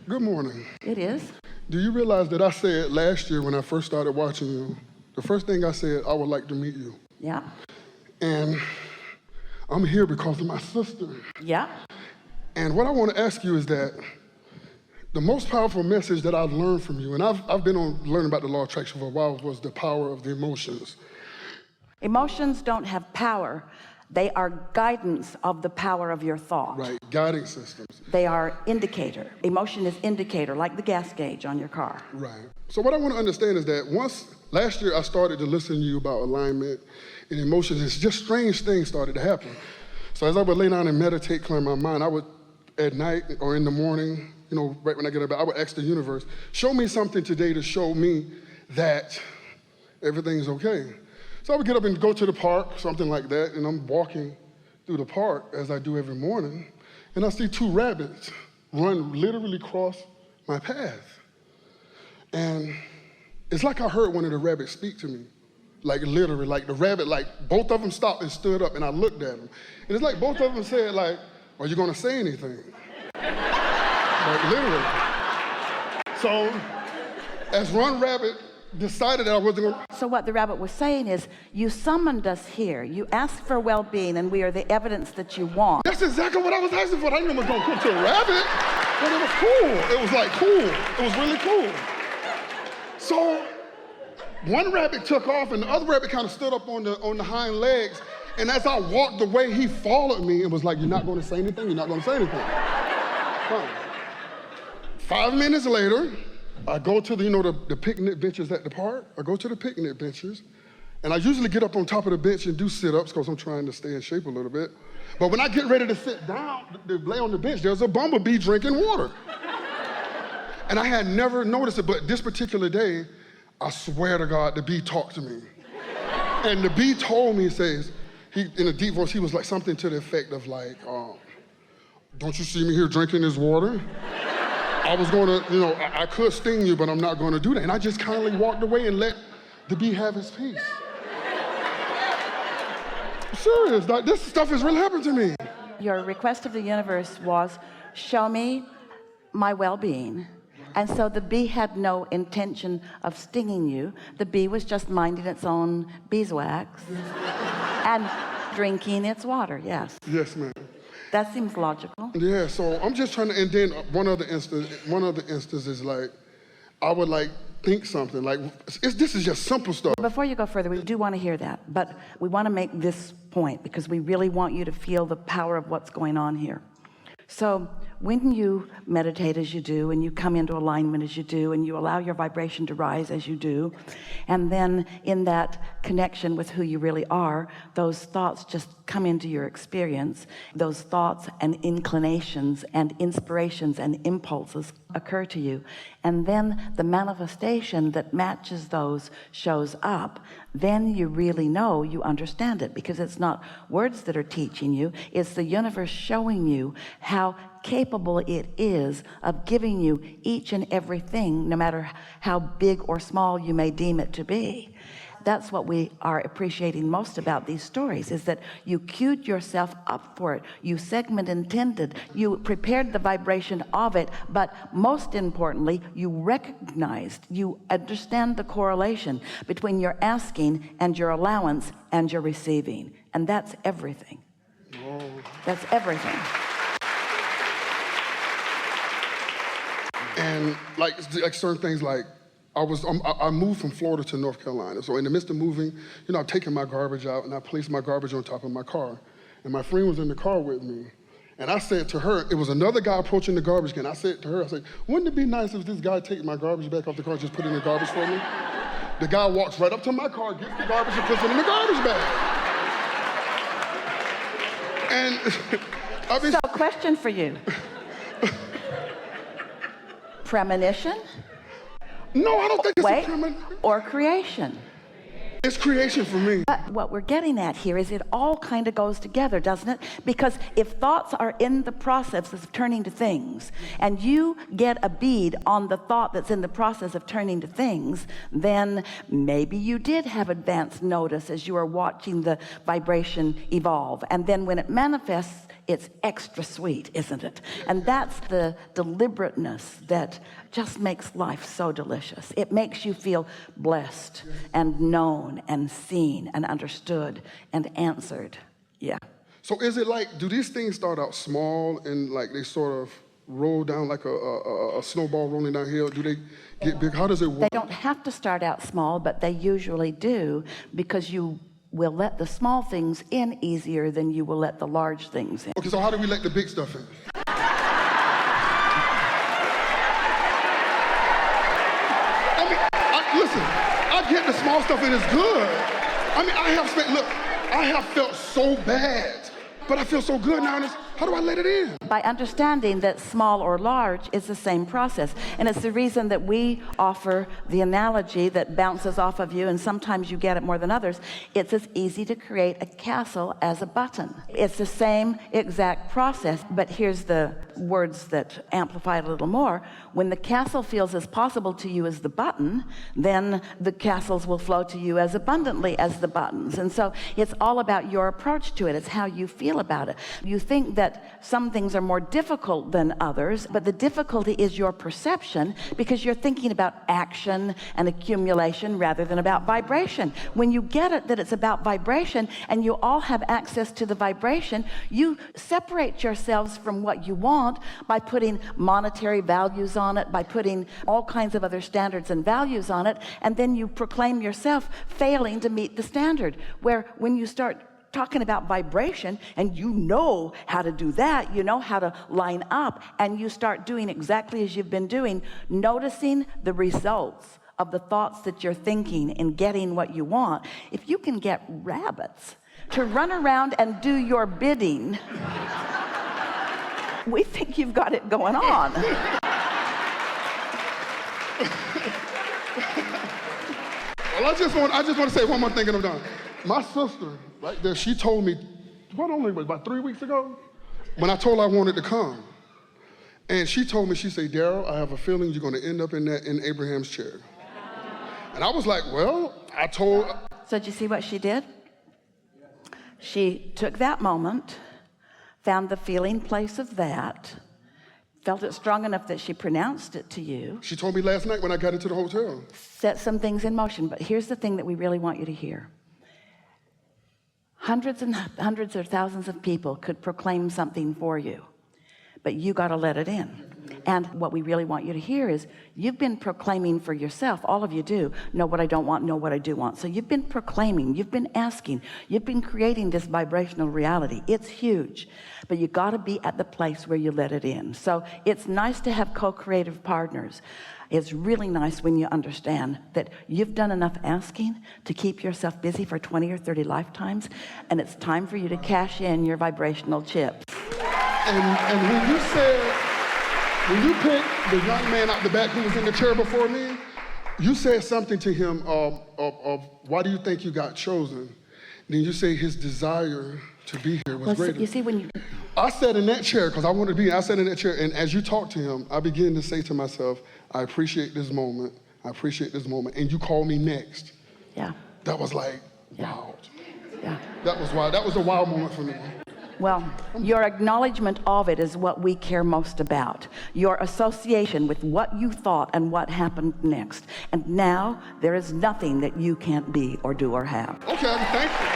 Good morning. It is. Do you realize that I said last year when I first started watching you, the first thing I said, I would like to meet you. Yeah. And I'm here because of my sister. Yeah. And what I want to ask you is that the most powerful message that I've learned from you, and I've been on learning about the law of attraction for a while, was the power of the emotions. Emotions don't have power. They are guidance of the power of your thought. Right, guiding systems. They are indicator. Emotion is indicator, like the gas gauge on your car. Right. So what I want to understand is that last year I started to listen to you about alignment and emotions. It's just strange things started to happen. So as I would lay down and meditate, clear my mind, I would, at night or in the morning, right when I get up, I would ask the universe, show me something today to show me that everything's okay. So I would get up and go to the park, something like that, and I'm walking through the park as I do every morning, and I see two rabbits literally cross my path. And it's like I heard one of the rabbits speak to me, like literally, like the rabbit, like both of them stopped and stood up, and I looked at them. And it's like both of them said, like, are you gonna say anything? Like literally. So as one rabbit decided that I wasn't going to... So what the rabbit was saying is, you summoned us here. You asked for well-being, and we are the evidence that you want. That's exactly what I was asking for. I didn't know I was going to cook to a rabbit, but it was cool. It was like cool. It was really cool. So one rabbit took off, and the other rabbit kind of stood up on the hind legs, and as I walked away, he followed me and was like, you're not going to say anything? You're not going to say anything? Fine. 5 minutes later, I go to the picnic benches at the park. I go to the picnic benches, and I usually get up on top of the bench and do sit-ups because I'm trying to stay in shape a little bit. But when I get ready to sit down, to lay on the bench, there's a bumblebee drinking water. And I had never noticed it, but this particular day, I swear to God, the bee talked to me. And the bee told me, in a deep voice, he was like something to the effect of like, don't you see me here drinking this water? I was going to, I could sting you, but I'm not going to do that. And I just kindly walked away and let the bee have his peace. I'm serious, like, this stuff has really happened to me. Your request of the universe was, show me my well-being. And so the bee had no intention of stinging you. The bee was just minding its own beeswax and drinking its water, yes. Yes, ma'am. That seems logical. Yeah, so I'm just trying to, and then one other instance is like, I would like think something, like, this is just simple stuff. Before you go further, we do want to hear that, but we want to make this point because we really want you to feel the power of what's going on here. So when you meditate as you do, and you come into alignment as you do, and you allow your vibration to rise as you do, and then in that connection with who you really are, those thoughts just come into your experience. Those thoughts and inclinations and inspirations and impulses occur to you. And then the manifestation that matches those shows up. Then you really know you understand it, because it's not words that are teaching you, it's the universe showing you how capable it is of giving you each and everything, no matter how big or small you may deem it to be. That's what we are appreciating most about these stories, is that you queued yourself up for it. You segment intended, you prepared the vibration of it, but most importantly, you recognized, you understand the correlation between your asking and your allowance and your receiving. And that's everything. Oh. That's everything. And like certain things, like I moved from Florida to North Carolina. So in the midst of moving, I'm taking my garbage out, and I placed my garbage on top of my car. And my friend was in the car with me. And I said to her, it was another guy approaching the garbage can. I said to her, wouldn't it be nice if this guy take my garbage back off the car, just put it in the garbage for me? The guy walks right up to my car, gets the garbage, and puts it in the garbage bag. And So, question for you. Premonition? No, I don't think it's a premonition. Or creation? It's creation for me. But what we're getting at here is it all kind of goes together, doesn't it? Because if thoughts are in the process of turning to things, and you get a bead on the thought that's in the process of turning to things, then maybe you did have advance notice as you are watching the vibration evolve. And then when it manifests it's extra sweet, isn't it? And that's the deliberateness that just makes life so delicious. It makes you feel blessed and known and seen and understood and answered. Yeah. So is it like, do these things start out small and like they sort of roll down like a snowball rolling downhill? Do they get big? How does it work? They don't have to start out small, but they usually do, because you will let the small things in easier than you will let the large things in. Okay, so how do we let the big stuff in? Listen, I get the small stuff and it's good. I mean, I have felt so bad, but I feel so good now. How do I let it in? By understanding that small or large is the same process. And it's the reason that we offer the analogy that bounces off of you, and sometimes you get it more than others. It's as easy to create a castle as a button. It's the same exact process, but here's the words that amplify it a little more. When the castle feels as possible to you as the button, then the castles will flow to you as abundantly as the buttons. And so it's all about your approach to it. It's how you feel about it. You think that some things are more difficult than others, but the difficulty is your perception, because you're thinking about action and accumulation rather than about vibration. When you get it that it's about vibration and you all have access to the vibration, you separate yourselves from what you want by putting monetary values on it, by putting all kinds of other standards and values on it, and then you proclaim yourself failing to meet the standard. Where when you start talking about vibration and you know how to do that, you know how to line up, and you start doing exactly as you've been doing, noticing the results of the thoughts that you're thinking in getting what you want. If you can get rabbits to run around and do your bidding, we think you've got it going on. Well, I just want to say one more thing and I'm done. My sister, right there, she told me, about 3 weeks ago, when I told her I wanted to come. And she told me, she said, Daryl, I have a feeling you're going to end up in Abraham's chair. And I was like, well, So did you see what she did? She took that moment, found the feeling place of that, felt it strong enough that she pronounced it to you. She told me last night when I got into the hotel. Set some things in motion. But here's the thing that we really want you to hear. Hundreds and hundreds or thousands of people could proclaim something for you, but you got to let it in. And what we really want you to hear is, you've been proclaiming for yourself. All of you do. Know what I don't want, know what I do want. So you've been proclaiming, you've been asking, you've been creating this vibrational reality. It's huge, but you got to be at the place where you let it in. So it's nice to have co-creative partners. It's really nice when you understand that you've done enough asking to keep yourself busy for 20 or 30 lifetimes, and it's time for you to cash in your vibrational chips. And when you picked the young man out the back who was in the chair before me, you said something to him of why do you think you got chosen? Then you say his desire to be here was greater. You see, when you... I sat in that chair because I wanted to be. I sat in that chair, and as you talked to him, I began to say to myself, I appreciate this moment. I appreciate this moment. And you called me next. Yeah. That was like, Yeah. wow. Yeah. That was wild. That was a wild moment for me. Well, your acknowledgement of it is what we care most about. Your association with what you thought and what happened next. And now there is nothing that you can't be or do or have. Okay, thank you.